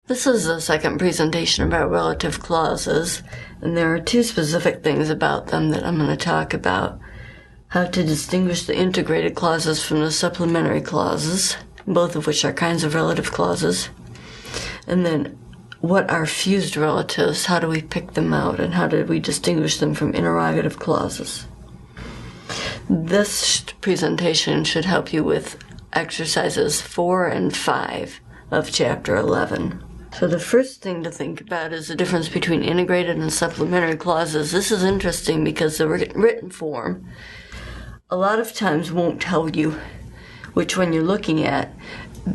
This is the second presentation about relative clauses, and there are two specific things about them that I'm going to talk about. How to distinguish the integrated clauses from the supplementary clauses, both of which are kinds of relative clauses. And then, what are fused relatives? How do we pick them out, and how do we distinguish them from interrogative clauses? This presentation should help you with exercises 4 and 5 of Chapter 11. So the first thing to think about is the difference between integrated and supplementary clauses. This is interesting because the written form a lot of times won't tell you which one you're looking at,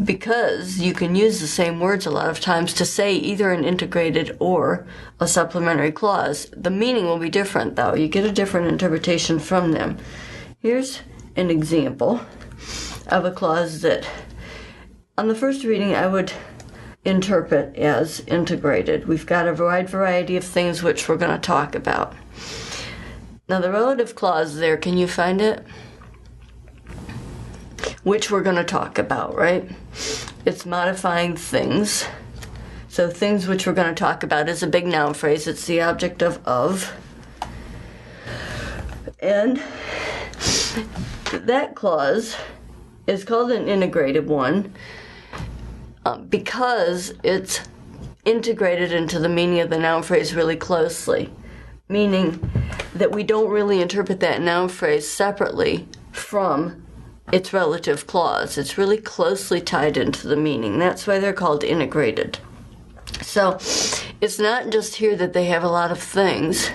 because you can use the same words a lot of times to say either an integrated or a supplementary clause. The meaning will be different, though. You get a different interpretation from them. Here's an example of a clause that, on the first reading, I would interpret as integrated. We've got a wide variety of things which we're going to talk about. Now the relative clause there, can you find it? Which we're going to talk about, right? It's modifying things. So things which we're going to talk about is a big noun phrase. It's the object of. And that clause is called an integrated one because it's integrated into the meaning of the noun phrase really closely, meaning that we don't really interpret that noun phrase separately from its relative clause. It's really closely tied into the meaning. That's why they're called integrated. So it's not just here that they have a lot of things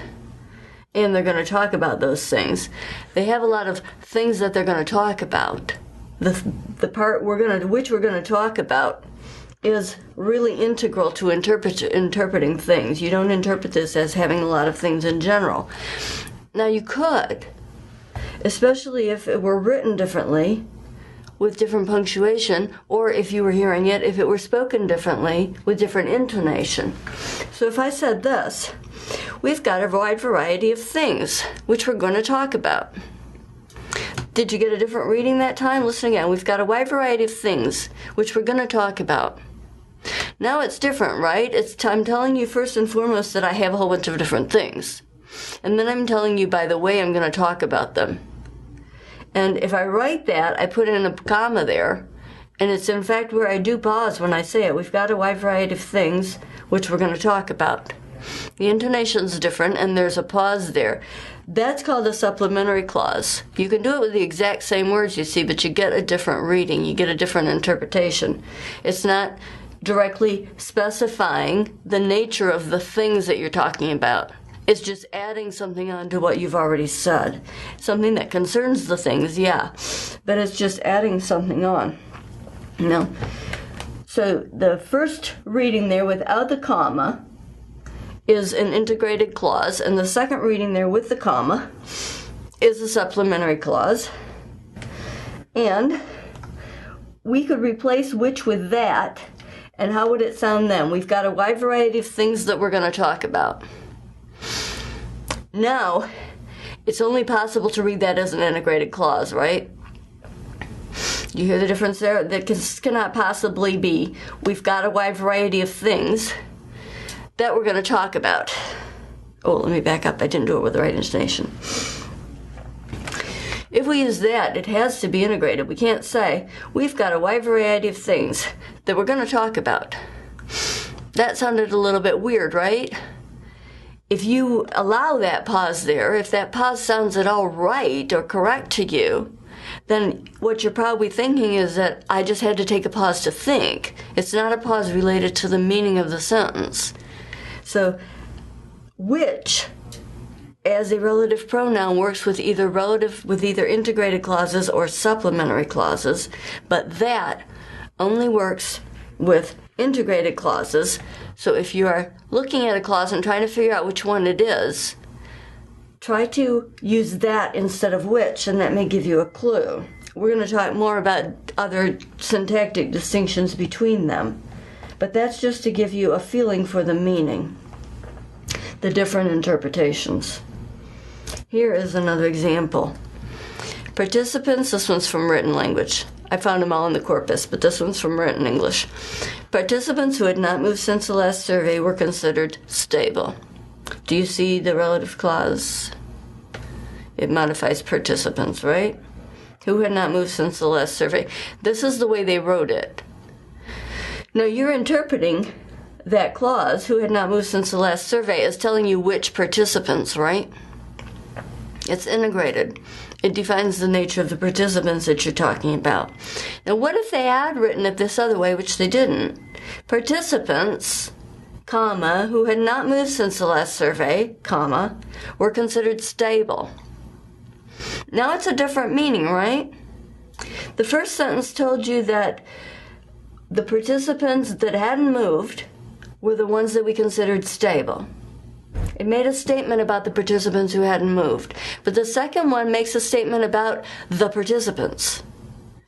and they're going to talk about those things. They have a lot of things that they're going to talk about. The part which we're going to talk about is really integral to interpreting things. You don't interpret this as having a lot of things in general. Now you could, especially if it were written differently with different punctuation, or if you were hearing it, if it were spoken differently with different intonation. So if I said this, we've got a wide variety of things which we're going to talk about. Did you get a different reading that time? Listen again. We've got a wide variety of things which we're going to talk about. Now it's different, right? I'm telling you first and foremost that I have a whole bunch of different things. And then I'm telling you, by the way, I'm going to talk about them. And if I write that, I put in a comma there. And it's in fact where I do pause when I say it. We've got a wide variety of things which we're going to talk about. The intonation's different and there's a pause there. That's called a supplementary clause. You can do it with the exact same words, you see, but you get a different reading. You get a different interpretation. It's not directly specifying the nature of the things that you're talking about. It's just adding something on to what you've already said. Something that concerns the things, yeah, but it's just adding something on. No. So the first reading there without the comma is an integrated clause, and the second reading there with the comma is a supplementary clause. And we could replace which with that, and how would it sound then? We've got a wide variety of things that we're going to talk about. Now, it's only possible to read that as an integrated clause, right? You hear the difference there? That cannot possibly be, we've got a wide variety of things that we're going to talk about. Oh, let me back up. I didn't do it with the right intonation. If we use that, it has to be integrated. We can't say, we've got a wide variety of things that we're going to talk about. That sounded a little bit weird, right? If you allow that pause there, if that pause sounds at all right or correct to you, then what you're probably thinking is that I just had to take a pause to think. It's not a pause related to the meaning of the sentence. So, which, as a relative pronoun, works with either integrated clauses or supplementary clauses, but that only works with integrated clauses. So if you are looking at a clause and trying to figure out which one it is, try to use that instead of which, and that may give you a clue. We're going to talk more about other syntactic distinctions between them, but that's just to give you a feeling for the meaning, the different interpretations. Here is another example. Participants, this one's from written language. I found them all in the corpus, but this one's from written English. Participants who had not moved since the last survey were considered stable. Do you see the relative clause? It modifies participants, right? Who had not moved since the last survey. This is the way they wrote it. Now you're interpreting that clause, who had not moved since the last survey, as telling you which participants, right? It's integrated. It defines the nature of the participants that you're talking about. Now what if they had written it this other way, which they didn't? Participants, comma, who had not moved since the last survey, comma, were considered stable. Now it's a different meaning, right? The first sentence told you that the participants that hadn't moved were the ones that we considered stable. It made a statement about the participants who hadn't moved. But the second one makes a statement about the participants.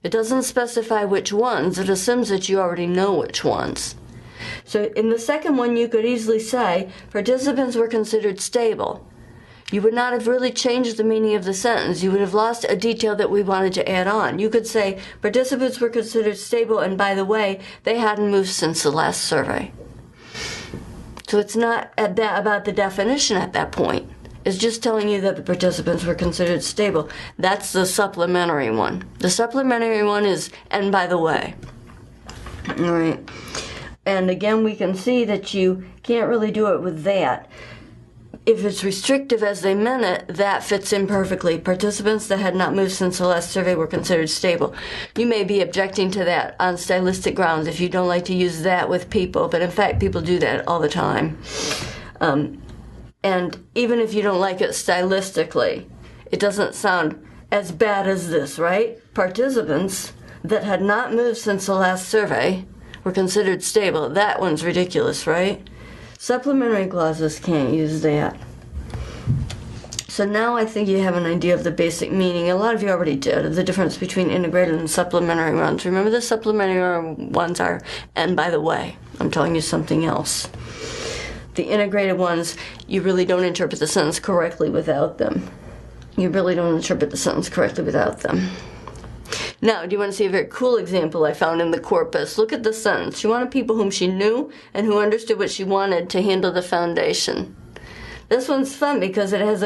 It doesn't specify which ones. It assumes that you already know which ones. So in the second one, you could easily say participants were considered stable. You would not have really changed the meaning of the sentence. You would have lost a detail that we wanted to add on. You could say participants were considered stable, and by the way, they hadn't moved since the last survey. So it's not about the definition at that point. It's just telling you that the participants were considered stable. That's the supplementary one. The supplementary one is, and by the way. All right. And again, we can see that you can't really do it with that. If it's restrictive as they meant it, that fits in perfectly. Participants that had not moved since the last survey were considered stable. You may be objecting to that on stylistic grounds if you don't like to use that with people, but in fact people do that all the time. And even if you don't like it stylistically, it doesn't sound as bad as this, right? Participants that had not moved since the last survey were considered stable. That one's ridiculous, right? Supplementary clauses can't use that. So now I think you have an idea of the basic meaning. A lot of you already did, of the difference between integrated and supplementary ones. Remember, the supplementary ones are, and by the way, I'm telling you something else. The integrated ones, you really don't interpret the sentence correctly without them. You really don't interpret the sentence correctly without them. Now, do you want to see a very cool example I found in the corpus? Look at the sentence. She wanted people whom she knew and who understood what she wanted to handle the foundation. This one's fun because it has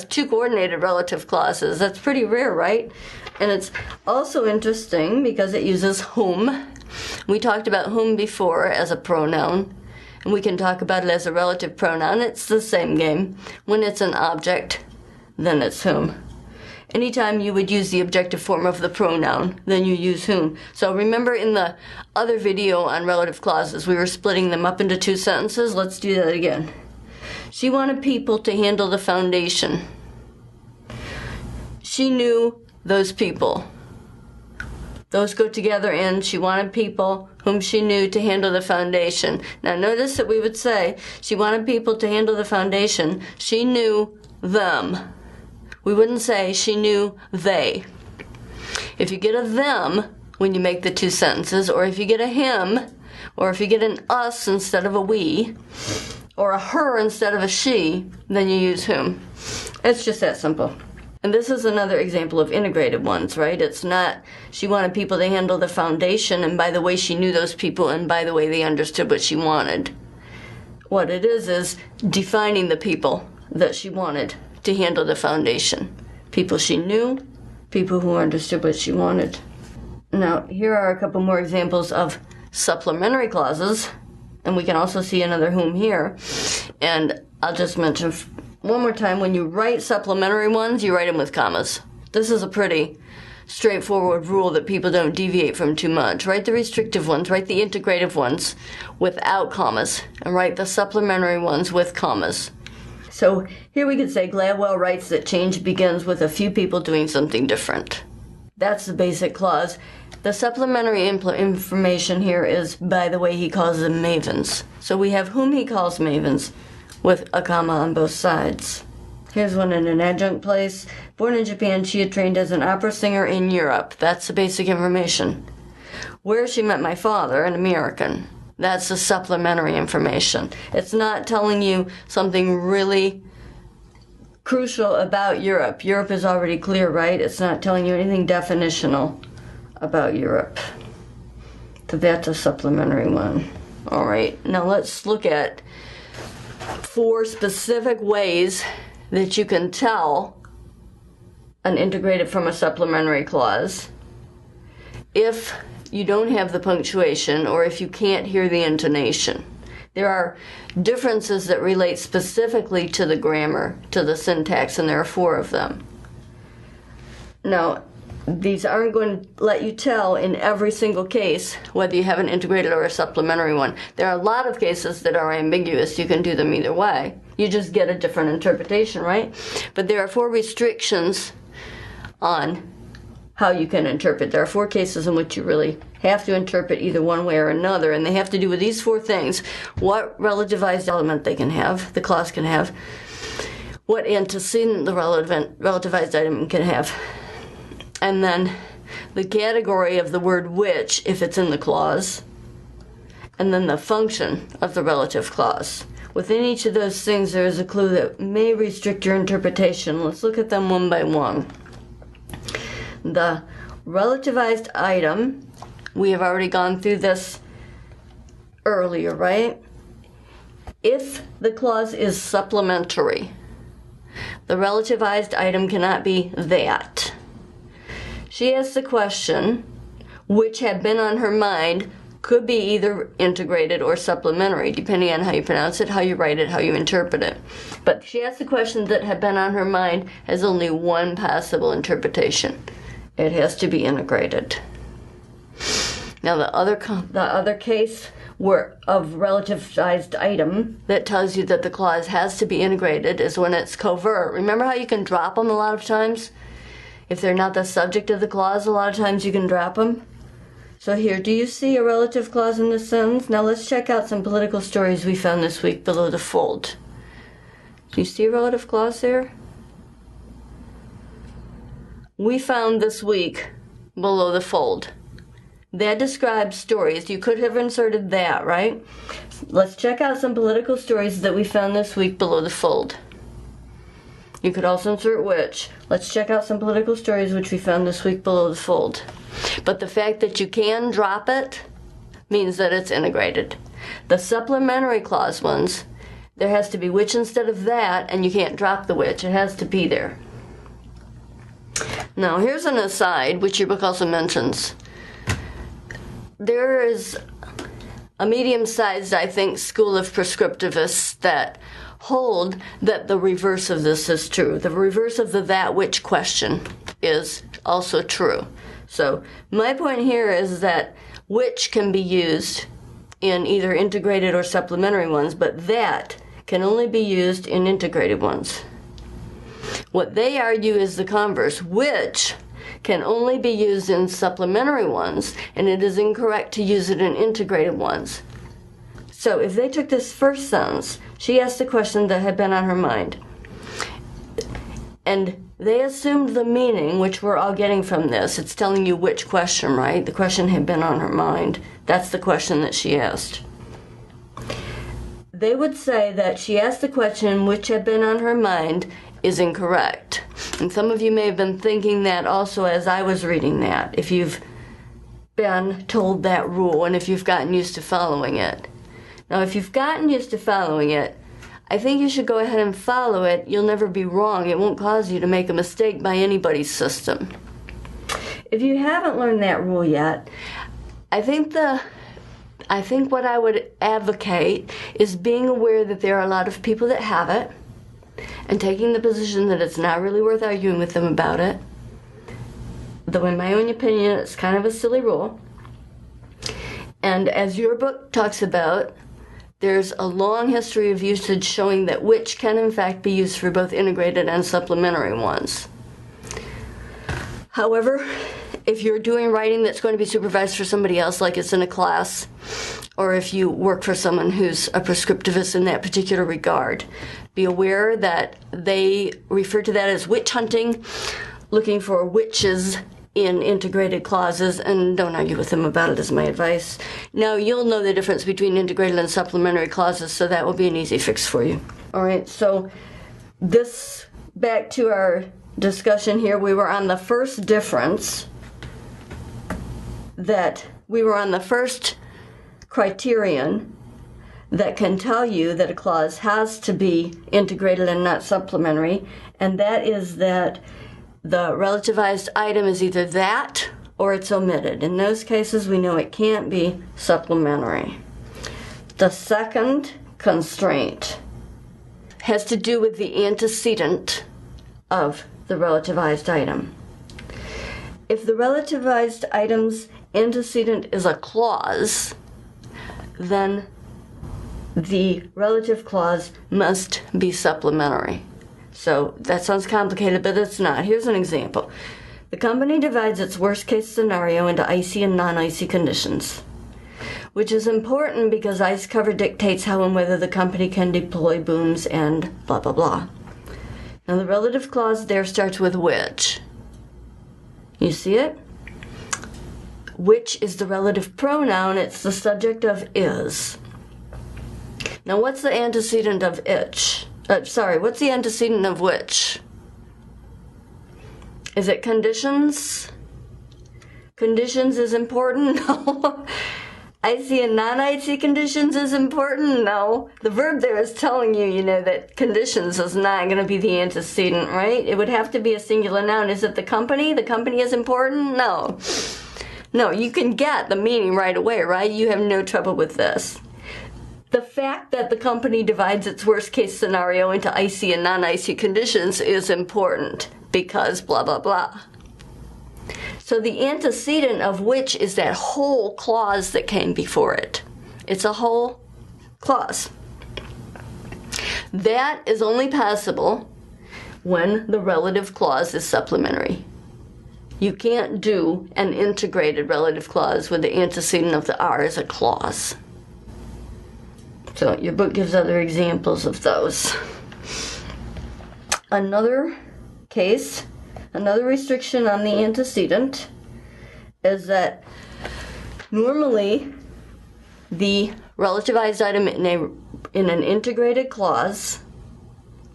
two coordinated relative clauses. That's pretty rare, right? And it's also interesting because it uses whom. We talked about whom before as a pronoun, and we can talk about it as a relative pronoun. It's the same game. When it's an object, then it's whom. Anytime you would use the objective form of the pronoun, then you use whom. So remember in the other video on relative clauses, we were splitting them up into two sentences. Let's do that again. She wanted people to handle the foundation. She knew those people. Those go together in she wanted people whom she knew to handle the foundation. Now notice that we would say she wanted people to handle the foundation. She knew them. We wouldn't say she knew they. If you get a them when you make the two sentences, or if you get a him, or if you get an us instead of a we, or a her instead of a she, then you use whom. It's just that simple. And this is another example of integrated ones, right? It's not she wanted people to handle the foundation, and by the way she knew those people, and by the way they understood what she wanted. What it is defining the people that she wanted to handle the foundation. People she knew, people who understood what she wanted. Now, here are a couple more examples of supplementary clauses, and we can also see another whom here. And I'll just mention one more time, when you write supplementary ones, you write them with commas. This is a pretty straightforward rule that people don't deviate from too much. Write the restrictive ones, write the integrative ones without commas, and write the supplementary ones with commas. So here we could say Gladwell writes that change begins with a few people doing something different. That's the basic clause. The supplementary information here is, by the way, he calls them mavens. So we have whom he calls mavens with a comma on both sides. Here's one in an adjunct place. Born in Japan, she had trained as an opera singer in Europe. That's the basic information. Where she met my father, an American. That's the supplementary information. It's not telling you something really crucial about Europe. Europe is already clear, right? It's not telling you anything definitional about Europe. That's a supplementary one. All right, now let's look at 4 specific ways that you can tell an integrated from a supplementary clause if you don't have the punctuation or if you can't hear the intonation. There are differences that relate specifically to the grammar, to the syntax, and there are 4 of them. Now, these aren't going to let you tell in every single case whether you have an integrated or a supplementary one. There are a lot of cases that are ambiguous. You can do them either way. You just get a different interpretation, right? But there are 4 restrictions on how you can interpret. There are 4 cases in which you really have to interpret either one way or another, and they have to do with these 4 things: what relativized element they can have, the clause can have, what antecedent the relativized item can have, and then the category of the word which, if it's in the clause, and then the function of the relative clause. Within each of those things, there is a clue that may restrict your interpretation. Let's look at them one by one. The relativized item, we have already gone through this earlier, right? If the clause is supplementary, the relativized item cannot be that. She asks the question, which had been on her mind, could be either integrated or supplementary, depending on how you pronounce it, how you write it, how you interpret it. But she asks the question that had been on her mind has only one possible interpretation. It has to be integrated. Now the other case of relativized item that tells you that the clause has to be integrated is when it's covert. Remember how you can drop them a lot of times? If they're not the subject of the clause, a lot of times you can drop them. So here, do you see a relative clause in this sentence? Now let's check out some political stories we found this week below the fold. Do you see a relative clause there? We found this week below the fold. That describes stories. You could have inserted that, right? Let's check out some political stories that we found this week below the fold. You could also insert which. Let's check out some political stories which we found this week below the fold. But the fact that you can drop it means that it's integrated. The supplementary clause ones, there has to be which instead of that, and you can't drop the which. It has to be there. Now, here's an aside, which your book also mentions. There is a medium-sized, I think, school of prescriptivists that hold that the reverse of this is true. The reverse of the that which question is also true. So my point here is that which can be used in either integrated or supplementary ones, but that can only be used in integrated ones. What they argue is the converse, which can only be used in supplementary ones, and it is incorrect to use it in integrated ones. So if they took this first sentence, she asked a question that had been on her mind, and they assumed the meaning, which we're all getting from this. It's telling you which question, right? The question had been on her mind. That's the question that she asked. They would say that she asked the question which had been on her mind is incorrect. And some of you may have been thinking that also as I was reading that, if you've been told that rule and if you've gotten used to following it. Now, if you've gotten used to following it, I think you should go ahead and follow it. You'll never be wrong. It won't cause you to make a mistake by anybody's system. If you haven't learned that rule yet, I think what I would advocate is being aware that there are a lot of people that have it and taking the position that it's not really worth arguing with them about it. Though in my own opinion, it's kind of a silly rule. And as your book talks about, there's a long history of usage showing that which can in fact be used for both integrated and supplementary ones. However, if you're doing writing that's going to be supervised for somebody else, like it's in a class, or if you work for someone who's a prescriptivist in that particular regard, be aware that they refer to that as witch hunting, looking for witches in integrated clauses, and don't argue with them about it is my advice. Now, you'll know the difference between integrated and supplementary clauses, so that will be an easy fix for you. All right, so this, back to our discussion here, we were on the first difference, that we were on the first criterion that can tell you that a clause has to be integrated and not supplementary, and that is that the relativized item is either that or it's omitted. In those cases, we know it can't be supplementary. The second constraint has to do with the antecedent of the relativized item. If the relativized item's antecedent is a clause, then the relative clause must be supplementary. So that sounds complicated, but it's not. Here's an example. The company divides its worst-case scenario into icy and non-icy conditions, which is important because ice cover dictates how and whether the company can deploy booms and blah, blah, blah. Now the relative clause there starts with which. You see it? Which is the relative pronoun. It's the subject of is. Now what's the antecedent of itch? What's the antecedent of which? Is it conditions? Conditions is important? No. Icy and non-icy conditions is important? No. The verb there is telling you, that conditions is not going to be the antecedent, right? It would have to be a singular noun. Is it the company? The company is important? No. No, you can get the meaning right away, right? You have no trouble with this. The fact that the company divides its worst-case scenario into icy and non-icy conditions is important because blah, blah, blah. So the antecedent of which is that whole clause that came before it. It's a whole clause. That is only possible when the relative clause is supplementary. You can't do an integrated relative clause where the antecedent of the are is a clause. So your book gives other examples of those. Another case, another restriction on the antecedent is that normally the relativized item in an integrated clause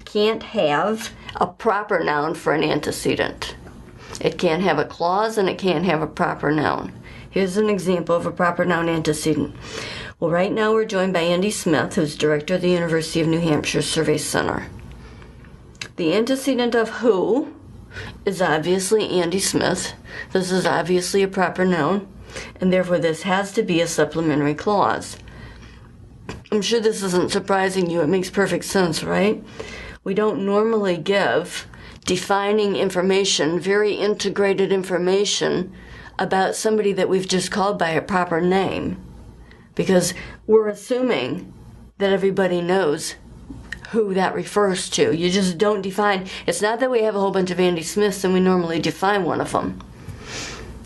can't have a proper noun for an antecedent. It can't have a clause and it can't have a proper noun. Here's an example of a proper noun antecedent. Well, right now we're joined by Andy Smith, who's director of the University of New Hampshire Survey Center. The antecedent of who is obviously Andy Smith. This is obviously a proper noun, and therefore this has to be a supplementary clause. I'm sure this isn't surprising you. It makes perfect sense, right? We don't normally give defining information, very integrated information about somebody that we've just called by a proper name, because we're assuming that everybody knows who that refers to. You just don't define. It's not that we have a whole bunch of Andy Smiths and we normally define one of them.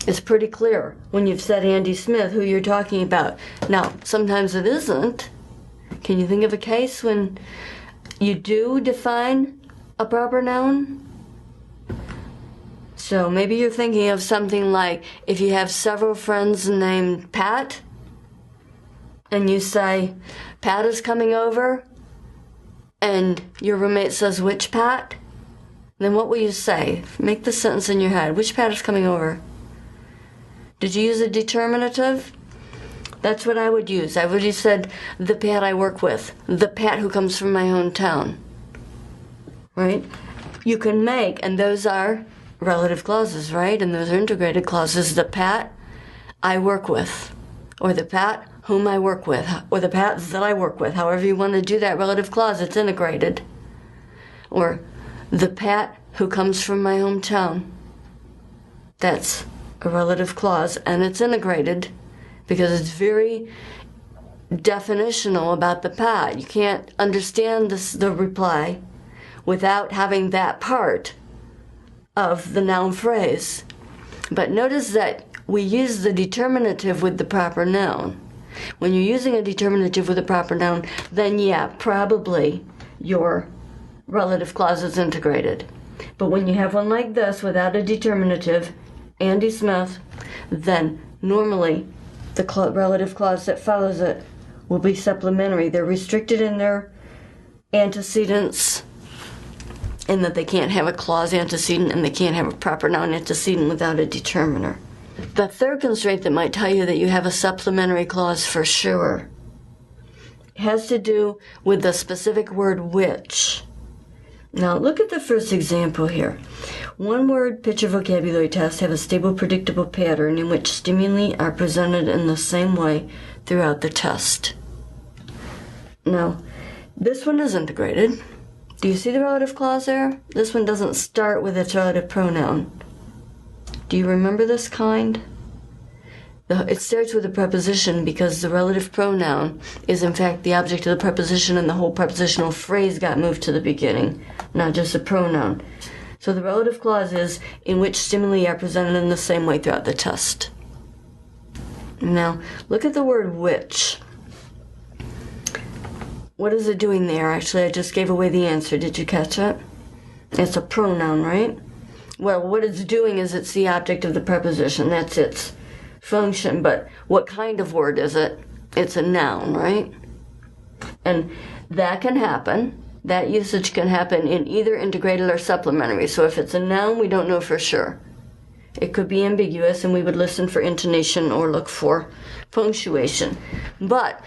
It's pretty clear when you've said Andy Smith who you're talking about. Now, sometimes it isn't. Can you think of a case when you do define a proper noun? So maybe you're thinking of something like if you have several friends named Pat, and you say, Pat is coming over, and your roommate says, which Pat? Then what will you say? Make the sentence in your head. Which Pat is coming over? Did you use a determinative? That's what I would use. I would have said, the Pat I work with. The Pat who comes from my hometown. Right? You can make, and those are relative clauses, right? And those are integrated clauses. The Pat I work with, or the Pat whom I work with, or the Pats that I work with. However you want to do that relative clause, it's integrated. Or the Pat who comes from my hometown. That's a relative clause, and it's integrated because it's very definitional about the Pat. You can't understand the reply without having that part of the noun phrase. But notice that we use the determinative with the proper noun. When you're using a determinative with a proper noun, then yeah, probably your relative clause is integrated. But when you have one like this without a determinative, Andy Smith, then normally the relative clause that follows it will be supplementary. They're restricted in their antecedents in that they can't have a clause antecedent and they can't have a proper noun antecedent without a determiner. the third constraint that might tell you that you have a supplementary clause for sure has to do with the specific word which. Now look at the first example here. One word picture vocabulary tests have a stable, predictable pattern in which stimuli are presented in the same way throughout the test. Now, this one is integrated. Do you see the relative clause there? This one doesn't start with its relative pronoun. Do you remember this kind? It starts with a preposition because the relative pronoun is in fact the object of the preposition, and the whole prepositional phrase got moved to the beginning, not just a pronoun. So the relative clause is in which stimuli are presented in the same way throughout the test. Now, look at the word which. What is it doing there? Actually, I just gave away the answer. Did you catch it? It's a pronoun, right? Well, what it's doing is it's the object of the preposition. That's its function. But what kind of word is it? It's a noun, right? And that can happen. That usage can happen in either integrated or supplementary. So if it's a noun, we don't know for sure. It could be ambiguous, and we would listen for intonation or look for punctuation. But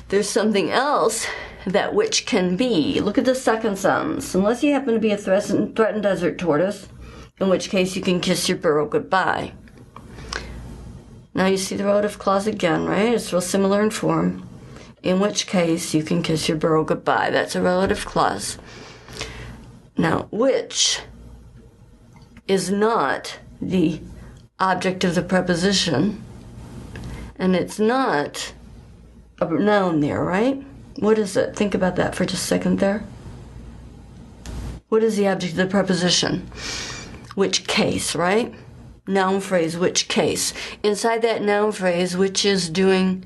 there's something else that which can be. Look at the second sentence. Unless you happen to be a threatened desert tortoise, in which case you can kiss your burrow goodbye. Now you see the relative clause again, right? It's real similar in form. In which case you can kiss your burrow goodbye. That's a relative clause. Now, which is not the object of the preposition, and it's not a noun there, right? What is it? Think about that for just a second there. What is the object of the preposition? Which case, right? Noun phrase, which case. Inside that noun phrase, which is doing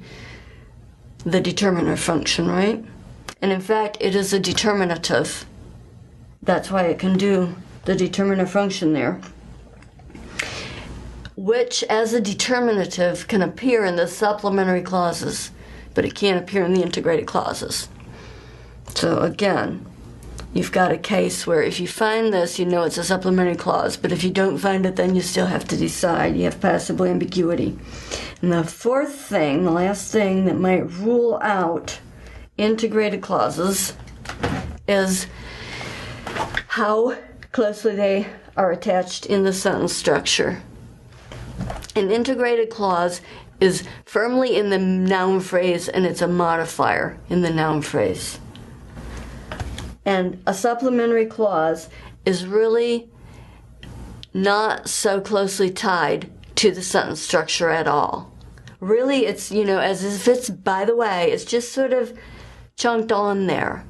the determiner function, right? And in fact, it is a determinative. That's why it can do the determiner function there. Which, as a determinative, can appear in the supplementary clauses, but it can't appear in the integrated clauses. So again, you've got a case where if you find this, you know it's a supplementary clause, but if you don't find it, then you still have to decide. You have passive ambiguity. And the fourth thing, the last thing that might rule out integrated clauses is how closely they are attached in the sentence structure. An integrated clause is firmly in the noun phrase, and it's a modifier in the noun phrase. And a supplementary clause is really not so closely tied to the sentence structure at all. Really, it's, as if it's, by the way, it's just sort of chunked on there.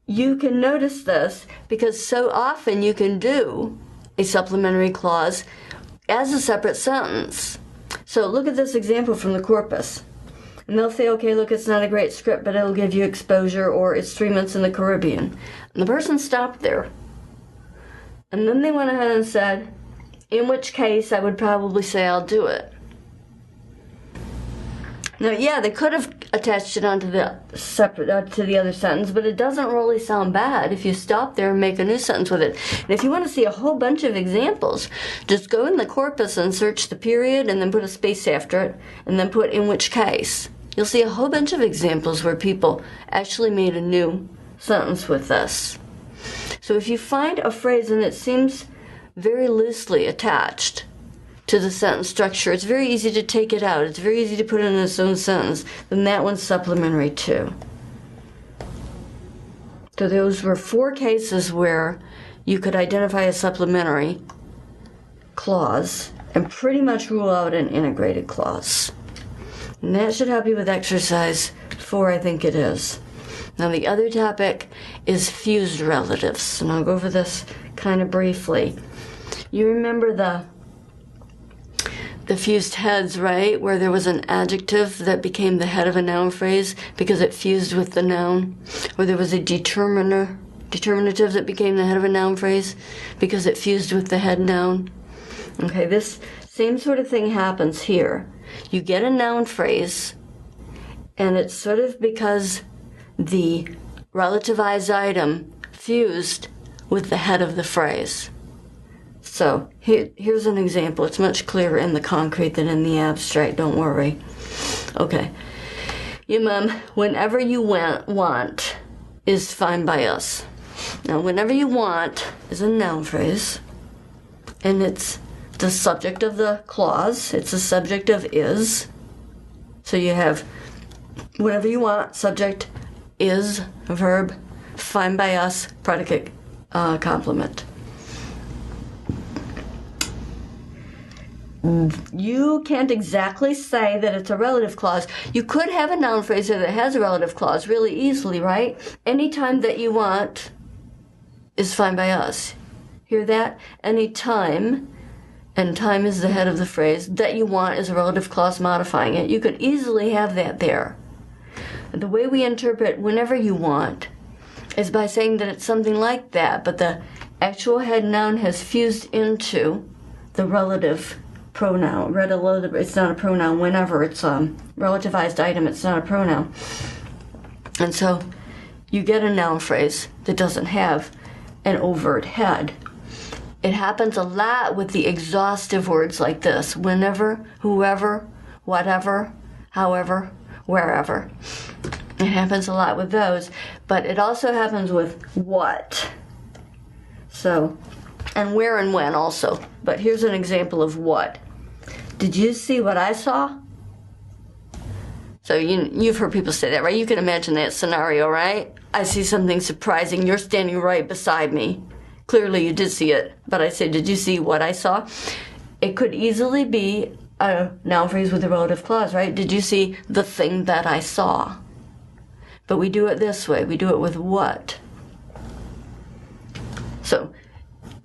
You can notice this because so often you can do a supplementary clause as a separate sentence. So look at this example from the corpus. And they'll say, okay, look, it's not a great script, but it'll give you exposure, or it's 3 months in the Caribbean. And the person stopped there. And then they went ahead and said, in which case I would probably say I'll do it. Now, yeah, they could have attached it onto the to the other sentence, but it doesn't really sound bad if you stop there and make a new sentence with it. And if you want to see a whole bunch of examples, just go in the corpus and search the period and then put a space after it and then put in which case. You'll see a whole bunch of examples where people actually made a new sentence with this. So if you find a phrase and it seems very loosely attached to the sentence structure, it's very easy to take it out. It's very easy to put it in its own sentence. Then that one's supplementary too. So those were 4 cases where you could identify a supplementary clause and pretty much rule out an integrated clause. And that should help you with exercise 4, I think it is. Now the other topic is fused relatives, and I'll go over this kind of briefly. You remember the fused heads, right? Where there was an adjective that became the head of a noun phrase because it fused with the noun. Or there was a determinative that became the head of a noun phrase because it fused with the head noun. Okay, this same sort of thing happens here. You get a noun phrase, and it's sort of because the relativized item fused with the head of the phrase. So So here's an example. It's much clearer in the concrete than in the abstract. Don't worry. Okay. Yeah, Mom, whenever you want is fine by us. Now, whenever you want is a noun phrase, and it's the subject of the clause. It's the subject of is. So you have whenever you want, subject, is, verb, fine by us, predicate, complement. You can't exactly say that it's a relative clause. You could have a noun phrase that has a relative clause really easily, right? Anytime that you want is fine by us. Hear that? Anytime, and time is the head of the phrase, that you want is a relative clause modifying it. You could easily have that there. The way we interpret whenever you want is by saying that it's something like that, but the actual head noun has fused into the relative pronoun. Relative, it's not a pronoun. Whenever it's a relativized item, it's not a pronoun. And so you get a noun phrase that doesn't have an overt head. It happens a lot with the exhaustive words like this: whenever, whoever, whatever, however, wherever. It happens a lot with those, but it also happens with what. So, and where and when also. But here's an example of what. Did you see what I saw? So you've heard people say that, right? You can imagine that scenario, right? I see something surprising. You're standing right beside me. Clearly you did see it, but I say, did you see what I saw? It could easily be a noun phrase with a relative clause, right? Did you see the thing that I saw? But we do it this way. We do it with what. So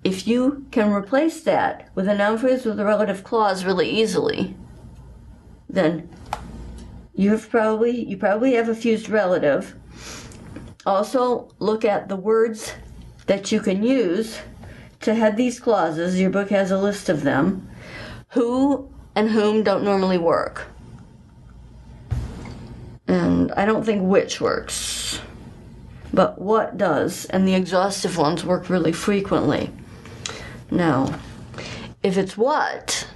if you can replace that with a noun phrase with a relative clause really easily, then you probably have a fused relative. Also, look at the words that you can use to head these clauses. Your book has a list of them. Who and whom don't normally work. And I don't think which works. But what does, and the exhaustive ones work really frequently. Now, if it's what,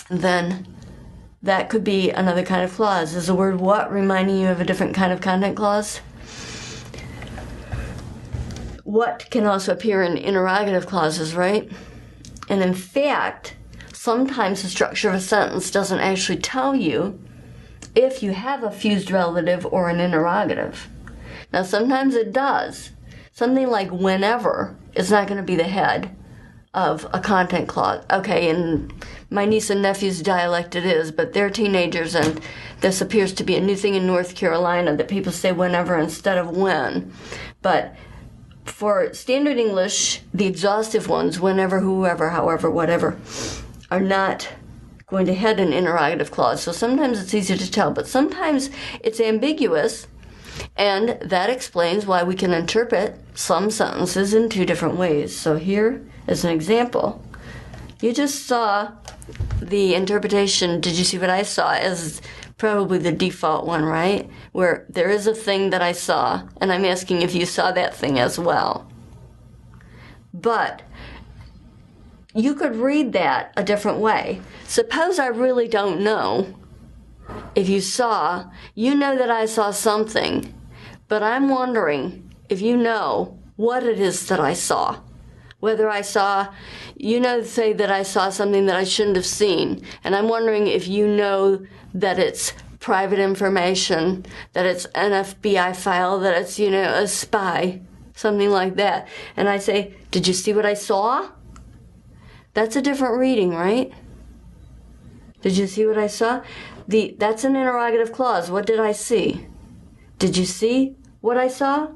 then that could be another kind of clause. Is the word what reminding you of a different kind of content clause? What can also appear in interrogative clauses, right? And in fact, sometimes the structure of a sentence doesn't actually tell you if you have a fused relative or an interrogative. Now, sometimes it does. Something like whenever is not going to be the head of a content clause. Okay, in my niece and nephew's dialect it is, but they're teenagers, and this appears to be a new thing in North Carolina that people say whenever instead of when. But for standard English, the exhaustive ones, whenever, whoever, however, whatever, are not going to head an interrogative clause. So sometimes it's easy to tell, but sometimes it's ambiguous, and that explains why we can interpret some sentences in two different ways. So here is an example. You just saw the interpretation, did you see what I saw, as probably the default one, right? Where there is a thing that I saw, and I'm asking if you saw that thing as well. But you could read that a different way. Suppose I really don't know if you saw, you know that I saw something, but I'm wondering if you know what it is that I saw. Whether I saw, say that I saw something that I shouldn't have seen, and I'm wondering if you know that it's private information, that it's an FBI file, that it's, a spy, something like that. And I say, did you see what I saw? That's a different reading, right? Did you see what I saw? That's an interrogative clause. What did I see? Did you see what I saw?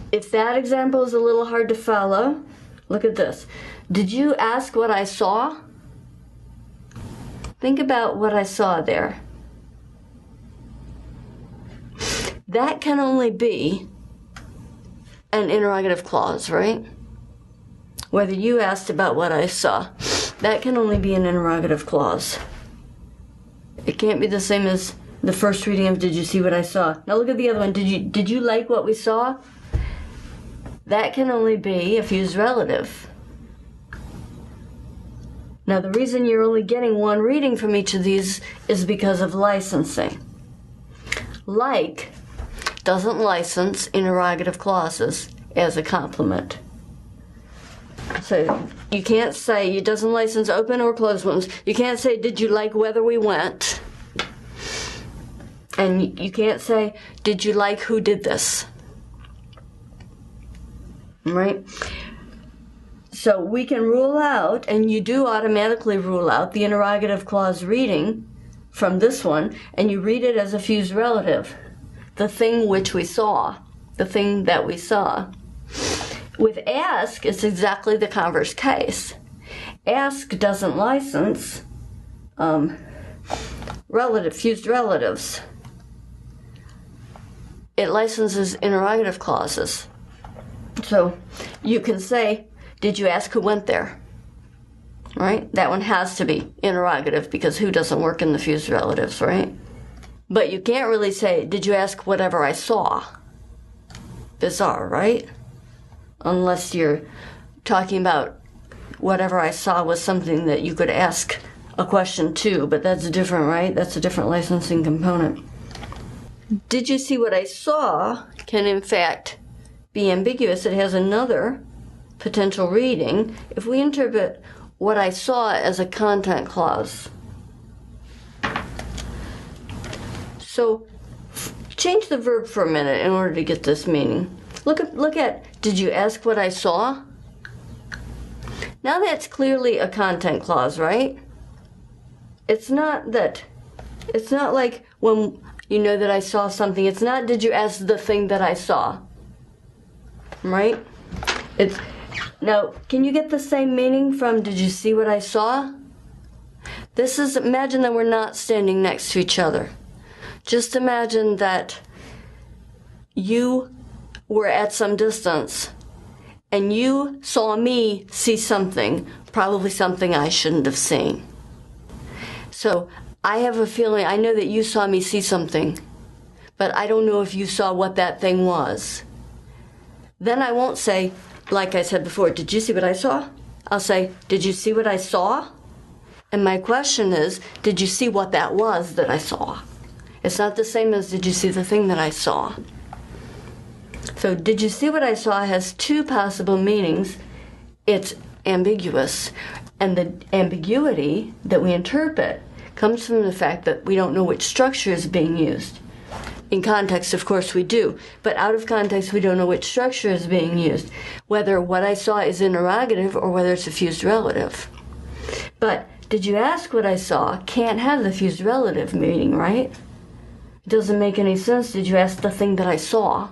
If that example is a little hard to follow, look at this. Did you ask what I saw? Think about what I saw there. That can only be an interrogative clause, right? Whether you asked about what I saw, that can only be an interrogative clause. It can't be the same as the first reading of did you see what I saw? Now look at the other one. Did you like what we saw? that can only be a fused relative. Now, the reason you're only getting one reading from each of these is because of licensing. Like doesn't license interrogative clauses as a complement. So you can't say it doesn't license open or closed ones. You can't say, did you like whether we went? And you can't say, did you like who did this? Right? So we can rule out, and you do automatically rule out, the interrogative clause reading from this one, and you read it as a fused relative. The thing which we saw. The thing that we saw. With ask, it's exactly the converse case. Ask doesn't license fused relatives. It licenses interrogative clauses. So you can say, did you ask who went there? Right? That one has to be interrogative because who doesn't work in the fused relatives, right? But you can't really say, did you ask whatever I saw? Bizarre, right? Unless you're talking about whatever I saw was something that you could ask a question to, but that's different, right? That's a different licensing component. Did you see what I saw can in fact be ambiguous. It has another potential reading if we interpret what I saw as a content clause. So change the verb for a minute in order to get this meaning. Look at, did you ask what I saw? Now that's clearly a content clause, right? It's not like when you know that I saw something. It's not, did you ask the thing that I saw? Right? Now, can you get the same meaning from, did you see what I saw? Imagine that we're not standing next to each other. Just imagine that you were at some distance and you saw me see something, probably something I shouldn't have seen. So I have a feeling, I know that you saw me see something, but I don't know if you saw what that thing was. Then I won't say, like I said before, did you see what I saw? I'll say, did you see what I saw? And my question is, did you see what that was that I saw? It's not the same as, did you see the thing that I saw? So, did you see what I saw has two possible meanings. It's ambiguous. And the ambiguity that we interpret comes from the fact that we don't know which structure is being used. In context, of course, we do. But out of context, we don't know which structure is being used. Whether what I saw is interrogative or whether it's a fused relative. But, did you ask what I saw can't have the fused relative meaning, right? It doesn't make any sense. Did you ask the thing that I saw?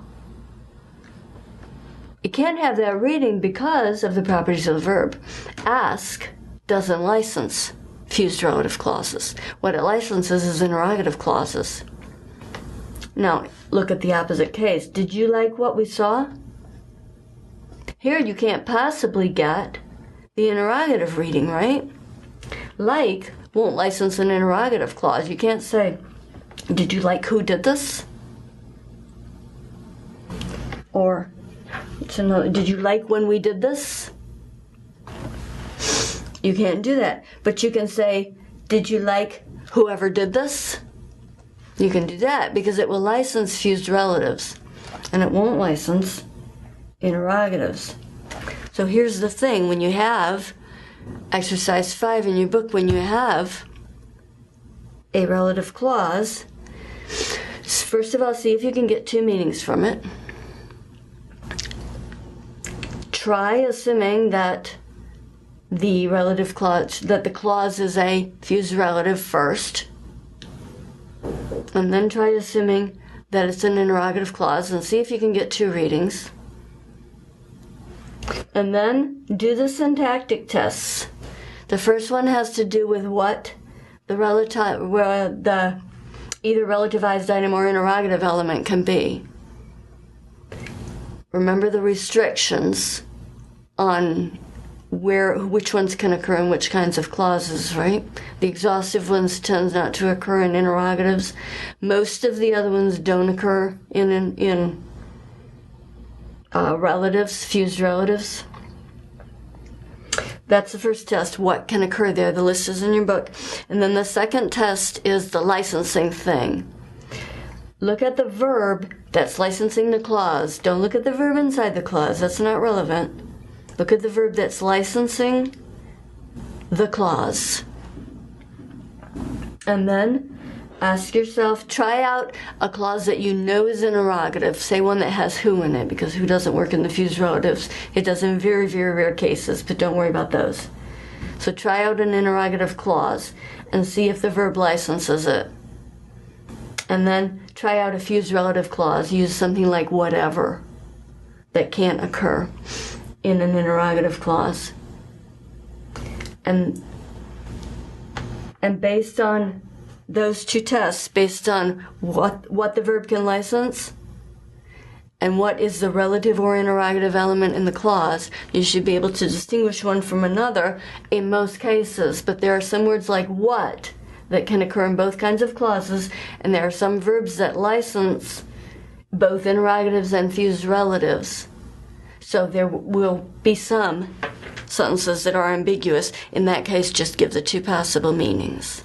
It can't have that reading because of the properties of the verb. Ask doesn't license fused relative clauses. What it licenses is interrogative clauses. Now, look at the opposite case. Did you like what we saw? Here you can't possibly get the interrogative reading, right? Like won't license an interrogative clause. You can't say, did you like who did this? Or, did you like when we did this? You can't do that. But you can say, did you like whoever did this? You can do that because it will license fused relatives and it won't license interrogatives. So here's the thing. When you have exercise 5 in your book, when you have a relative clause, first of all, see if you can get two meanings from it. Try assuming that the relative clause, that the clause is a fused relative first, and then try assuming that it's an interrogative clause and see if you can get two readings. And then do the syntactic tests. The first one has to do with what the either relativized item or interrogative element can be. Remember the restrictions on which ones can occur in which kinds of clauses, right? The exhaustive ones tend not to occur in interrogatives. Most of the other ones don't occur in relatives, fused relatives. That's the first test, what can occur there. The list is in your book. And then the second test is the licensing thing. Look at the verb that's licensing the clause. Don't look at the verb inside the clause. That's not relevant. Look at the verb that's licensing the clause. And then ask yourself, try out a clause that you know is interrogative. Say one that has who in it, because who doesn't work in the fused relatives. It does in very, very rare cases, but don't worry about those. So try out an interrogative clause and see if the verb licenses it. And then try out a fused relative clause. Use something like whatever that can't occur in an interrogative clause. And based on those two tests, based on what the verb can license and what is the relative or interrogative element in the clause, you should be able to distinguish one from another in most cases. But there are some words like what that can occur in both kinds of clauses, and there are some verbs that license both interrogatives and fused relatives. So there will be some sentences that are ambiguous. In that case, just give the two possible meanings.